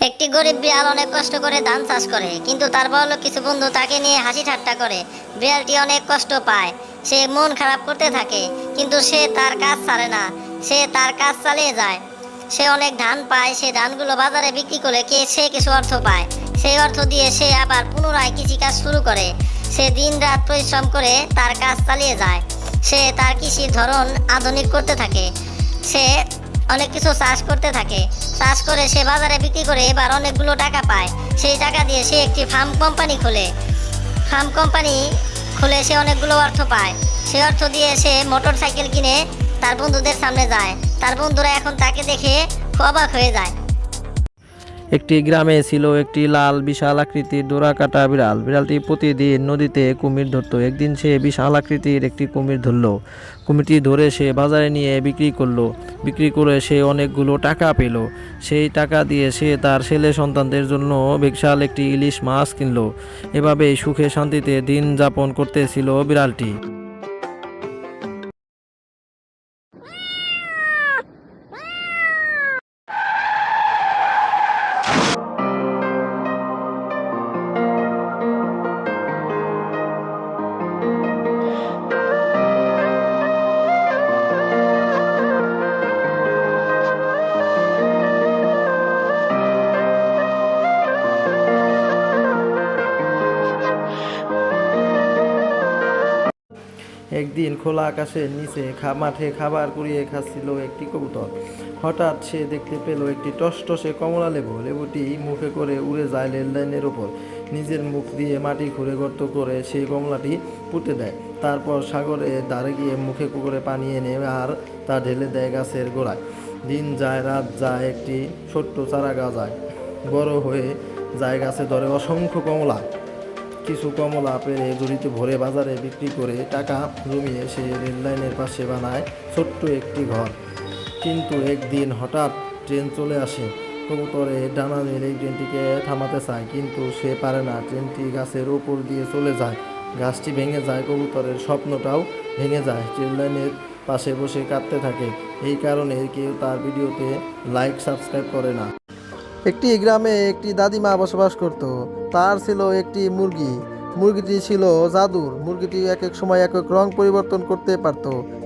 একটি গরিব বিড়াল অনেক কষ্ট করে ধান চাষ করে, কিন্তু তার বড়লোক কিছু বন্ধু তাকে নিয়ে হাসি ঠাট্টা করে। বিড়ালটি অনেক কষ্ট পায়, সে মন খারাপ করতে থাকে, কিন্তু সে তার কাজ ছাড়ে না, সে তার কাজ চালিয়ে যায়। সে অনেক ধান পায়, সে ধানগুলো বাজারে বিক্রি করে সে কিছু অর্থ পায়। সেই অর্থ দিয়ে সে আবার পুনরায় কৃষিকাজ শুরু করে। সে দিন রাত পরিশ্রম করে তার কাজ চালিয়ে যায়। সে তার কৃষির ধরন আধুনিক করতে থাকে। সে অনেক কিছু চাষ করতে থাকে, চাষ করে সে বাজারে বিক্রি করে এবার অনেকগুলো টাকা পায়। সেই টাকা দিয়ে সে একটি ফার্ম কোম্পানি খুলে সে অনেকগুলো অর্থ পায়। সে অর্থ দিয়ে সে মোটর সাইকেল কিনে তার বন্ধুদের সামনে যায়। তার বন্ধুরা এখন তাকে দেখে অবাক হয়ে যায়। একটি গ্রামে ছিল একটি লাল বিশাল আকৃতির ডোরাকাটা বিড়াল। বিড়ালটি প্রতিদিন নদীতে কুমির ধরত। একদিন সে বিশাল আকৃতির একটি কুমির ধরল। কুমিরটি ধরে সে বাজারে নিয়ে বিক্রি করলো। বিক্রি করে সে অনেকগুলো টাকা পেল। সেই টাকা দিয়ে সে তার ছেলে সন্তানদের জন্য বিশাল একটি ইলিশ মাছ কিনলো। এভাবেই সুখে শান্তিতে দিন যাপন করতেছিল বিড়ালটি। একদিন খোলা আকাশের নিচে মাঠে খাবার কুড়িয়ে খাচ্ছিল একটি কবুতর। হঠাৎ সে দেখতে পেল একটি টসটসে কমলা লেবু। লেবুটি মুখে করে উড়ে যায় রেললাইনের ওপর। নিজের মুখ দিয়ে মাটি খুঁড়ে গর্ত করে সেই কমলাটি পুঁতে দেয়। তারপর সাগরের ধারে গিয়ে মুখে করে পানি এনে আর তা ঢেলে দেয় গাছের গোড়ায়। দিন যায়, রাত যায়, একটি ছোট্ট চারা গাছ যায়, বড় হয়ে যায়, গাছে ধরে অসংখ্য কমলা। কিছু কমলা পেরে ঝুড়িতে ভরে বাজারে বিক্রি করে টাকা জমিয়ে সে রেললাইনের পাশে বানায় ছোট্ট একটি ঘর। কিন্তু একদিন হঠাৎ ট্রেন চলে আসে। কবুতরে ডানা মেলে ট্রেনটিকে থামাতে চায়, কিন্তু সে পারে না। ট্রেনটি গাছের ওপর দিয়ে চলে যায়, গাছটি ভেঙে যায়, কবুতরের স্বপ্নটাও ভেঙে যায়। রেললাইনের পাশে বসে কাঁদতে থাকে। এই কারণে কেউ তার ভিডিওতে লাইক সাবস্ক্রাইব করে না। একটি গ্রামে একটি দাদিমা বসবাস করত। তার ছিল একটি মুরগি। মুরগিটি ছিল জাদুর। মুরগিটি এক এক সময় এক এক রং পরিবর্তন করতে পারত।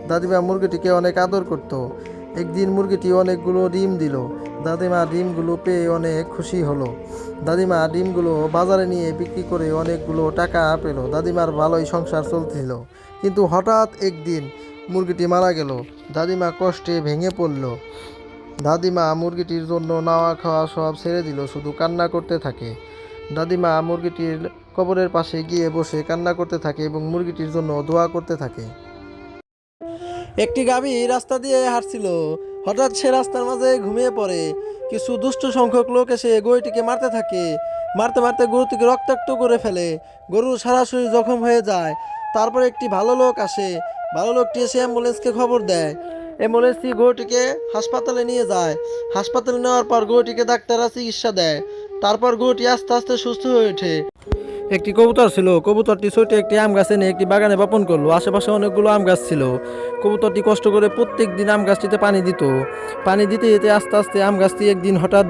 দাদিমা মুরগিটিকে অনেক আদর করত। একদিন মুরগিটি অনেকগুলো ডিম দিল। দাদিমা ডিমগুলো পেয়ে অনেক খুশি হলো। দাদিমা ডিমগুলো বাজারে নিয়ে বিক্রি করে অনেকগুলো টাকা পেল। দাদিমার ভালোই সংসার চলছিল। কিন্তু হঠাৎ একদিন মুরগিটি মারা গেল। দাদিমা কষ্টে ভেঙে পড়ল। দাদিমা মুরগিটির জন্য নাওয়া খাওয়া সব ছেড়ে দিল, শুধু কান্না করতে থাকে। দাদিমা মুরগিটির কবরের পাশে গিয়ে বসে কান্না করতে থাকে এবং মুরগিটির জন্য দোয়া করতে থাকে। একটি গাভী রাস্তা দিয়ে হাঁটছিল। হঠাৎ সে রাস্তার মাঝে ঘুমিয়ে পড়ে। কিছু দুষ্ট সংখ্যক লোক এসে গরুটিকে মারতে থাকে। মারতে মারতে গরুটিকে রক্তাক্ত করে ফেলে। গরু সরাসরি জখম হয়ে যায়। তারপর একটি ভালো লোক আসে। ভালো লোকটি এসে অ্যাম্বুলেন্সকে খবর দেয়। অ্যাম্বুলেন্সটি গরুটিকে হাসপাতালে নিয়ে যায়। হাসপাতালে নেওয়ার পর গরুটিকে ডাক্তাররা চিকিৎসা দেয়। তারপর গরুটি আস্তে আস্তে সুস্থ হয়ে ওঠে। একটি কবুতর ছিল। কবুতরটি ছোট একটি আম গাছ এনে একটি বাগানে বপন করলো। আশেপাশে অনেকগুলো আম গাছ ছিল। কবুতরটি কষ্ট করে প্রত্যেক দিন আম গাছটিতে পানি দিত। পানি দিতে দিতে আস্তে আস্তে আম গাছটি একদিন হঠাৎ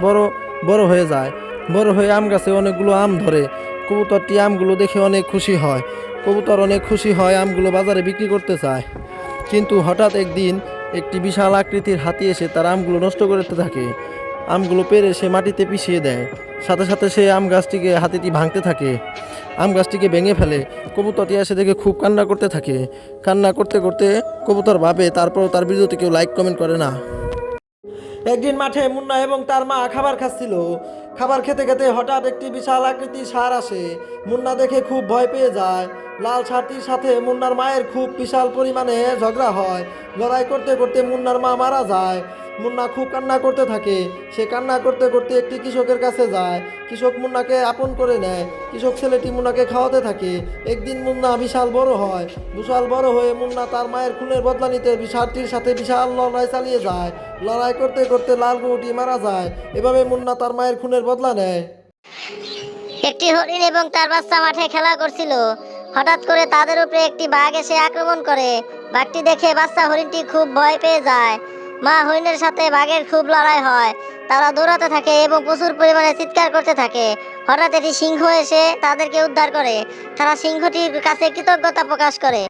বড় হয়ে যায়। বড় হয়ে আম গাছে অনেকগুলো আম ধরে। কবুতরটি আমগুলো দেখে অনেক খুশি হয়। কবুতর অনেক খুশি হয়, আমগুলো বাজারে বিক্রি করতে চায়। কিন্তু হঠাৎ একদিন একটি বিশাল আকৃতির হাতি এসে তার আমগুলো নষ্ট করতে থাকে। আমগুলো পেড়ে সে মাটিতে পিষিয়ে দেয়। সাথে সাথে সে আম গাছটিকে হাতিটি ভাঙতে থাকে, আম গাছটিকে ভেঙে ফেলে। কবুতরটি এসে দেখে খুব কান্না করতে থাকে। কান্না করতে করতে কবুতর ভাবে তারপর তার ভিডিওতে কেউ লাইক কমেন্ট করে না। একদিন মাঠে মুন্না এবং তার মা খাবার খাচ্ছিল। খাবার খেতে খেতে হঠাৎ একটি বিশাল আকৃতির ষাঁড় আসে। মুন্না দেখে খুব ভয় পেয়ে যায়। লাল ষাঁড়টির সাথে মুন্নার মায়ের খুব বিশাল পরিমাণে ঝগড়া হয়। লড়াই করতে করতে মুন্নার মা মারা যায়। মুন্না খুব কান্না করতে থাকে। সে কান্না করতে করতে একটি কৃষকের কাছে যায়। কৃষক মুন্নাকে আপন করে নেয়। কৃষক ছেলেটি মুন্নাকে খাওয়াতে থাকে। একদিন মুন্না বিশাল বড় হয়। বিশাল বড় হয়ে মুন্না তার মায়ের খুনের বদলা নিতে ষাঁড়টির সাথে বিশাল লড়াই চালিয়ে যায়। লড়াই করতে করতে লাল গরুটি মারা যায়। এভাবে মুন্না তার মায়ের খুনের বদলা নেয়। একটি হরিণ এবং তার বাচ্চা মাঠে খেলা করছিল। হঠাৎ করে তাদের উপরে একটি বাঘ এসে আক্রমণ করে। বাঘটি দেখে বাচ্চা হরিণটি খুব ভয় পেয়ে যায়। মা হরিণের সাথে বাঘের খুব লড়াই হয়। তারা দৌড়াতে থাকে এবং প্রচুর পরিমাণে চিৎকার করতে থাকে। হঠাৎ একটি সিংহ এসে তাদেরকে উদ্ধার করে। তারা সিংহটির কাছে কৃতজ্ঞতা প্রকাশ করে।